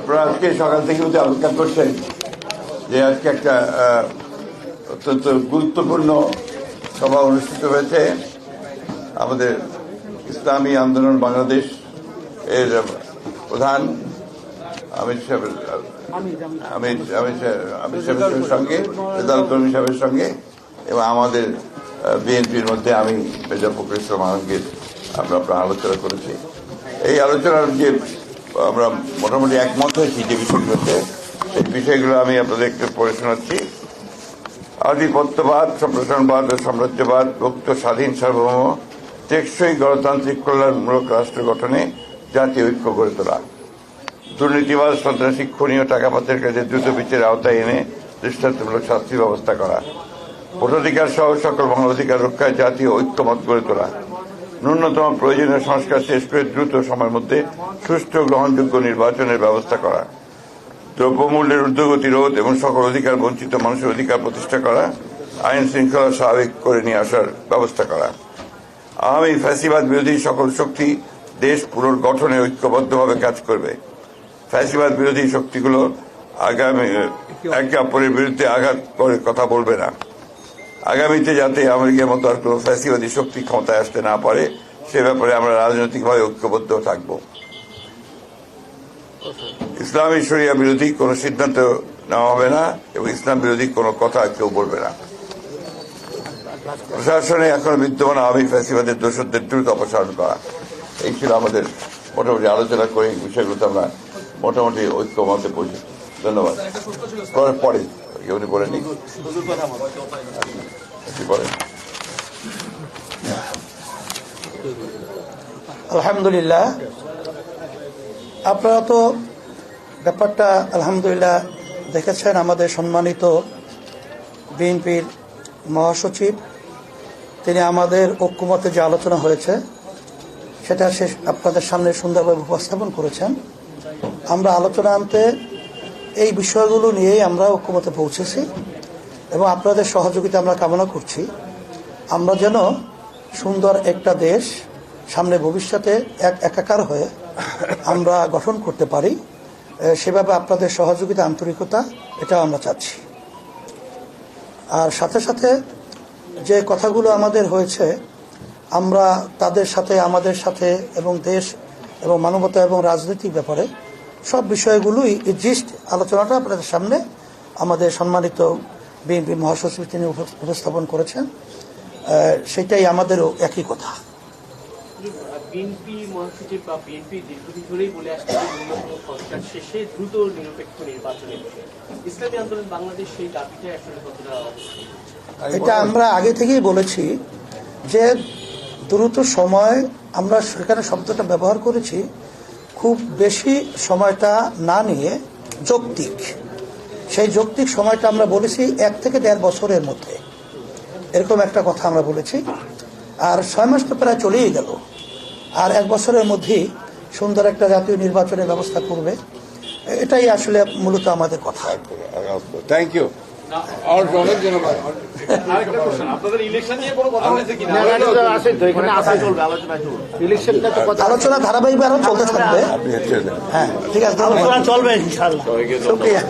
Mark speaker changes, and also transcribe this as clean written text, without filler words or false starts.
Speaker 1: আপনারা আজকে সকাল থেকে কিন্তু অপেক্ষা করছেন যে আজকে একটা অত্যন্ত গুরুত্বপূর্ণ সভা অনুষ্ঠিত হয়েছে। আমাদের ইসলামী আন্দোলন বাংলাদেশ এর প্রধান আমির সাহেবের সঙ্গে, রেজাল কর্মী সাহেবের সঙ্গে এবং আমাদের বিএনপির মধ্যে আমি মেজর ফখরুল ইসলাম আলমগীর আমরা আলোচনা করেছি। এই আলোচনার যে আমরা মোটামুটি একমত হয়েছি যে বিষয়গুলোতে, সেই বিষয়গুলো আমি আপনাদের একটু পড়ে শোনাচ্ছি। আধিপত্যবাদ, সম্প্রসারণবাদ ও সাম্রাজ্যবাদ, মুক্ত স্বাধীন সার্বভৌম টেকসই গণতান্ত্রিক কল্যাণমূলক রাষ্ট্র গঠনে জাতীয় ঐক্য গড়ে তোলা, দুর্নীতিবাদ, সন্ত্রাসী, খুনি ও টাকা পাচারের কাজে দ্রুত বিচারের আওতায় এনে দৃষ্টান্তমূলক শাস্তির ব্যবস্থা করা, ভোটাধিকার সহ সকল মানবাধিকার রক্ষায় জাতীয় ঐক্যমত গড়ে তোলা, ন্যূনতম প্রয়োজনীয় সংস্কার শেষ করে দ্রুত সময়ের মধ্যে সুষ্ঠু গ্রহণযোগ্য নির্বাচনের ব্যবস্থা করা, দ্রব্যমূল্যের ঊর্ধ্বগতি রোধ এবং সকল অধিকার বঞ্চিত মানুষের অধিকার প্রতিষ্ঠা করা, আইন শৃঙ্খলা স্বাভাবিক করে নিয়ে আসার ব্যবস্থা করা, আওয়ামী ফ্যাসিবাদ বিরোধী সকল শক্তি দেশ পুনর্গঠনে ঐক্যবদ্ধভাবে কাজ করবে। ফ্যাসিবাদ বিরোধী শক্তিগুলো একে অপরের বিরুদ্ধে আঘাত করে কথা বলবে না। আগামীতে যাতে আমেরিকার মতো আর কোন ফ্যাসিবাদী শক্তি ক্ষমতায় আসতে না পারে সে ব্যাপারে আমরা রাজনৈতিকভাবে ঐক্যবদ্ধ থাকব। ইসলামী শরিয়া বিরোধী কোন সিদ্ধান্ত নেওয়া হবে না এবং ইসলাম বিরোধী কোনো কথা কেউ বলবে না। প্রশাসনে এখন বিদ্যমান আওয়ামী ফ্যাসিবাদের দোষরদের দ্রুত অপসারণ করা। এই ছিল আমাদের মোটামুটি আলোচনা করে এই বিষয়গুলোতে আমরা মোটামুটি ঐক্যমতে পৌঁছেছি। ধন্যবাদ। পরে উনি বলেনি
Speaker 2: আলহামদুলিল্লাহ, আপনারা তো ব্যাপারটা আলহামদুলিল্লাহ দেখেছেন। আমাদের সম্মানিত বিএনপির মহাসচিব তিনি আমাদের ঐক্যমতে যে আলোচনা হয়েছে সেটা আপনাদের সামনে সুন্দরভাবে উপস্থাপন করেছেন। আমরা আলোচনা আনতে এই বিষয়গুলো নিয়েই আমরা ঐক্যমতে পৌঁছেছি এবং আপনাদের সহযোগিতা আমরা কামনা করছি। আমরা যেন সুন্দর একটা দেশ সামনে ভবিষ্যতে একাকার হয়ে আমরা গঠন করতে পারি, সেভাবে আপনাদের সহযোগিতা, আন্তরিকতা এটা আমরা চাচ্ছি। আর সাথে সাথে যে কথাগুলো আমাদের হয়েছে আমরা তাদের সাথে, আমাদের সাথে এবং দেশ এবং মানবতা এবং রাজনৈতিক ব্যাপারে সব বিষয়গুলোই জিস্ট আলোচনাটা আপনাদের সামনে আমাদের সম্মানিত বিএনপি মহাসচিব তিনি উপস্থাপন করেছেন। সেটাই আমাদেরও একই কথা।
Speaker 3: বিএনপি মহাসচিব বা বিএনপি দীর্ঘদিন ধরেই বলে আসছে সংস্কার শেষে দ্রুত নিরপেক্ষ নির্বাচনের ইসলামী আন্দোলন বাংলাদেশ সেই দাবিটা আসলে কতটা?
Speaker 2: এটা আমরা আগে থেকেই বলেছি যে দ্রুত সময়, আমরা সেখানে শব্দটা ব্যবহার করেছি, খুব বেশি সময়টা না নিয়ে যৌক্তিক, সেই যৌক্তিক সময়টা আমরা বলেছি 1 থেকে 1.5 বছরের মধ্যে, এরকম একটা কথা আমরা বলেছি। আর 6 মাস তো প্রায় চলেই গেল, আর 1 বছরের মধ্যেই সুন্দর একটা জাতীয় নির্বাচনের ব্যবস্থা করবে, এটাই আসলে মূলত আমাদের কথা।
Speaker 1: Thank you.
Speaker 2: আলোচনা ধারাবাহিকভাবে আরো চলতে থাকবে। হ্যাঁ, ঠিক আছে, আলোচনা চলবে ইনশাআল্লাহ। শুকরিয়া।